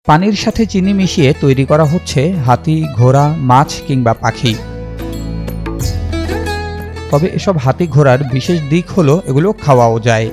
পানির সাথে চিনি মিশিয়ে তৈরি করা হচ্ছে হাতি, ঘোড়া, মাছ কিংবা পাখি। তবে এসব হাতি ঘোড়ার বিশেষ দিক হলো এগুলো খাওয়াও যায়।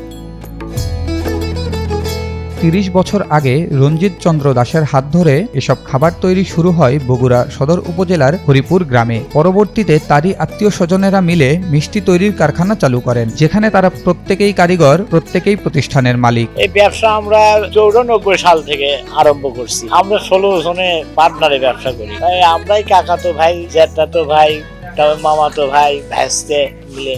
৩০ বছর আগে রঞ্জিত চন্দ্র দাসের হাত ধরে এসব খাবার তৈরি শুরু হয় বগুড়া সদর উপজেলার হরিপুর গ্রামে। পরবর্তীতে তারই আত্মীয় স্বজনেরা মিলে মিষ্টি তৈরির কারখানা চালু করেন, যেখানে তারা প্রত্যেকেই কারিগর, প্রত্যেকেই প্রতিষ্ঠানের মালিক। এই ব্যবসা আমরা 94 সাল থেকে আরম্ভ করছি। আমরা 16 জনে পার্টনারে ব্যবসা করি। তাই আমরাই কাকাতো ভাই, জ্যাঠাতো ভাই, মামাতো ভাই, ভাইস্তে মিলে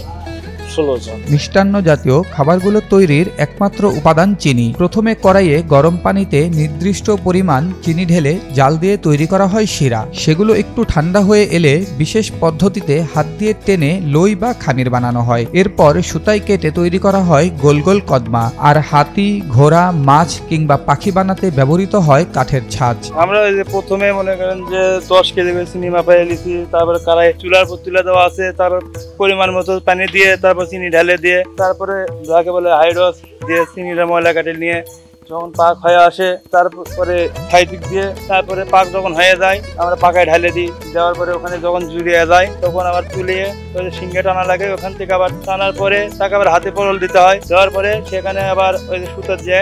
16 জন। মিষ্টান্ন জাতীয় খাবারগুলো তৈরির একমাত্র উপাদান চিনি। প্রথমে কড়াইয়ে গরম পানিতে নির্দিষ্ট পরিমাণ চিনি ঢেলে জাল দিয়ে তৈরি করা হয় শিরা। সেগুলো একটু ঠান্ডা হয়ে এলে বিশেষ পদ্ধতিতে হাত দিয়ে টেনে লই বা খামির বানানো হয়। এরপর সুতায় কেটে তৈরি করা হয় গোল গোল কদমা। আর হাতি, ঘোড়া, মাছ কিংবা পাখি বানাতে ব্যবহৃত হয় কাঠের ছাঁচ। আমরা ওই যে প্রথমে মনে করেন যে 10 কেজি করে চিনি মাপাই নিছি, তারপরে কড়াই চুলার উপর তুলে দেওয়া আছে, তার পরিমাণ মতো পানি দিয়ে তারপর চিনি ঢেলে দিয়ে তারপরে যাকে বলে হাইড্রোস দিয়ে চিনির ময়লা কাটে নিয়ে যখন পাক হয়ে আসে তারপরে সাইডিক দিয়ে তারপরে পাক যখন হয়ে যায় আমরা পাকায় ঢেলে দিই। দেওয়ার পরে ওখানে যখন জুড়িয়ে যায় তখন আবার তুলিয়ে সিঙ্গে টানা লাগে। ওখান থেকে আবার টানার পরে তাকে আবার হাতে পরল দিতে হয়। দেওয়ার পরে সেখানে আবার ওই যে সুতোর যে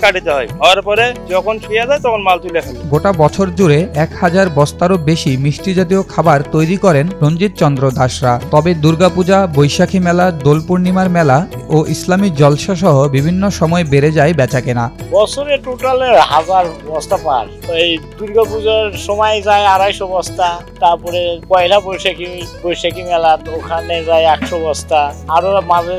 কাটিতে হয়। হওয়ার পরে যখন শুয়ে যায় তখন মাল তুলে ফেলে। গোটা বছর জুড়ে 1000 বস্তারও বেশি মিষ্টি জাতীয় খাবার তৈরি করেন রঞ্জিত চন্দ্র দাসরা। তবে দুর্গাপূজা, বৈশাখী মেলা, দোল পূর্ণিমার মেলা ও ইসলামী জলসা সহ বিভিন্ন সময় বেড়ে যায় বেচাকেনা। বছরে টোটাল 1000 বস্তা পার। এই দুর্গাপূজার সময় যায় 250 বস্তা, তারপরে পয়লা বৈশাখী মেলা ওখানে যায় 100 বস্তা। আরো মাঝে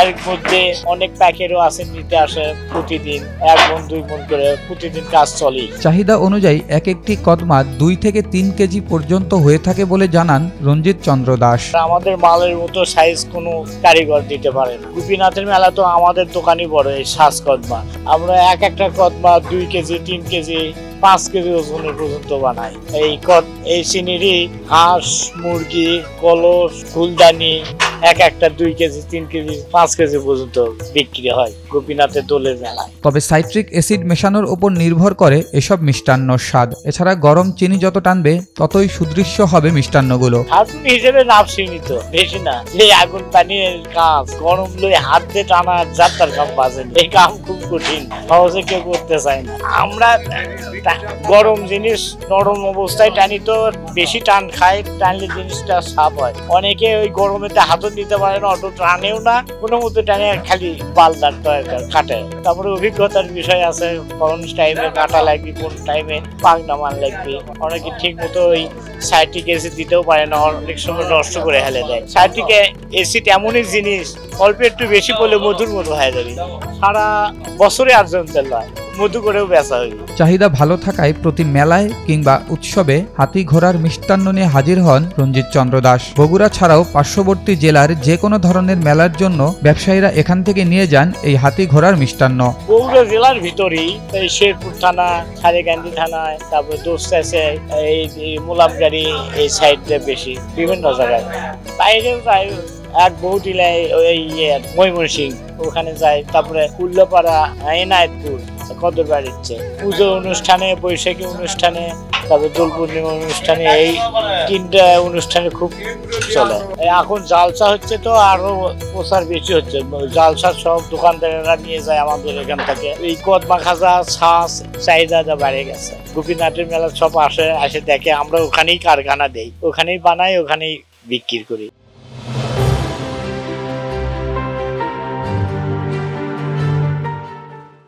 এর মধ্যে অনেক প্যাকেটও আছে, নিতে আসে প্রতিদিন 1 মণ 2 মণ করে প্রতিদিন কাজ চলে। চাহিদা অনুযায়ী এক একটি কদমা 2 থেকে 3 কেজি পর্যন্ত হয়ে থাকে বলে জানান রঞ্জিত চন্দ্র দাস। আমাদের মালের মতো সাইজ কোনো কারিগর দিতে পারে না। গোপীনাথের মেলা তো আমাদের দোকানই বড় এই সাজ কদমা। আমরা একটা কদমা 2 কেজি, 3 কেজি, 5 কেজি ওজনের পর্যন্ত বানাই। এই চিনিরই হাঁস, মুরগি, কলস, ফুলদানি একটা 2 কেজি, 3 কেজি, 5 কেজি পর্যন্ত বিক্রি হয় গোপীনাথের দোলের মেলায়। তবে সাইট্রিক অ্যাসিড মেশানোর উপর নির্ভর করে এসব মিষ্টান্নর স্বাদ। এছাড়া গরম চিনি যত টানবে ততই সুদৃশ্য হবে মিষ্টান্নগুলো। খাটুনি হিসেবে নাম সীমিত, বেশি না। এই আগুন পানির কাজ গরম লই হাত দিয়ে টানা যাত্রার কাম বাজে। এই কাম খুব কঠিন, সহজে কেউ করতে চায় না। আমরা গরম জিনিস নরম অবস্থায় টানি তো বেশি টান খায়, টানলে জিনিসটা সাপ হয়। অনেকে ওই গরমেতে হাতও দিতে পারে না, অত টানেও না, কোনো মতো টানে খালি বালদার কাটে। তারপরে অভিজ্ঞতার বিষয় আছে, কোন টাইমে কাটা লাগবে, কোন টাইমে পাক নামান লাগবে। অনেকে ঠিক মতো ওই সাইট্রিক অ্যাসিড দিতেও পারে না, অনেক সময় নষ্ট করে ফেলে দেয়। সাইট্রিক অ্যাসিড এমনই জিনিস, অল্প একটু বেশি পড়লে মধুর মতো হয়ে যাবে। সারা বছরে আর্জন তেল হয়, মধু করেও বেচা হইবে। চাহিদা ভালো থাকায় প্রতি মেলায় কিংবা উৎসবে হাতি ঘোড়ার মিষ্টান্ন নিয়ে হাজির হন রঞ্জিত চন্দ্র দাস। বগুড়া ছাড়াও পার্শ্ববর্তী জেলার যে কোনো ধরনের মেলার জন্য ব্যবসায়ীরা এখান থেকে নিয়ে যান এই হাতি ঘোড়ার মিষ্টান্ন। বগুড়া জেলার ভিতরেই এই শেরপুর থানা, সারেকান্দি থানায়, তারপর দোস্তাছে, এই মুলামগাড়ি, এই সাইডটা বেশি, বিভিন্ন জায়গায়। বাইরেও যায়, এক বহুটিলায় ওই ময়মনসিংহ ওখানে যায়, তারপরে উল্লাপাড়া, এনায়েতপুর, কদর বাড়িচ্ছে। পুজো অনুষ্ঠানে, বৈশাখী অনুষ্ঠানে, তারপরে দোল পূর্ণিমা অনুষ্ঠানে, এই 3টা অনুষ্ঠানে খুব চলে। এখন জালসা হচ্ছে তো আরো প্রচার বেশি হচ্ছে। জালসা সব দোকানদারেরা নিয়ে যায় আমাদের এখান থেকে। এই কদমা খাজা, ছাঁচ চাহিদা বেড়ে গেছে। গোপীনাথের মেলা সব আসে দেখে, আমরা ওখানেই কারখানা দেই, ওখানেই বানাই, ওখানেই বিক্রি করি।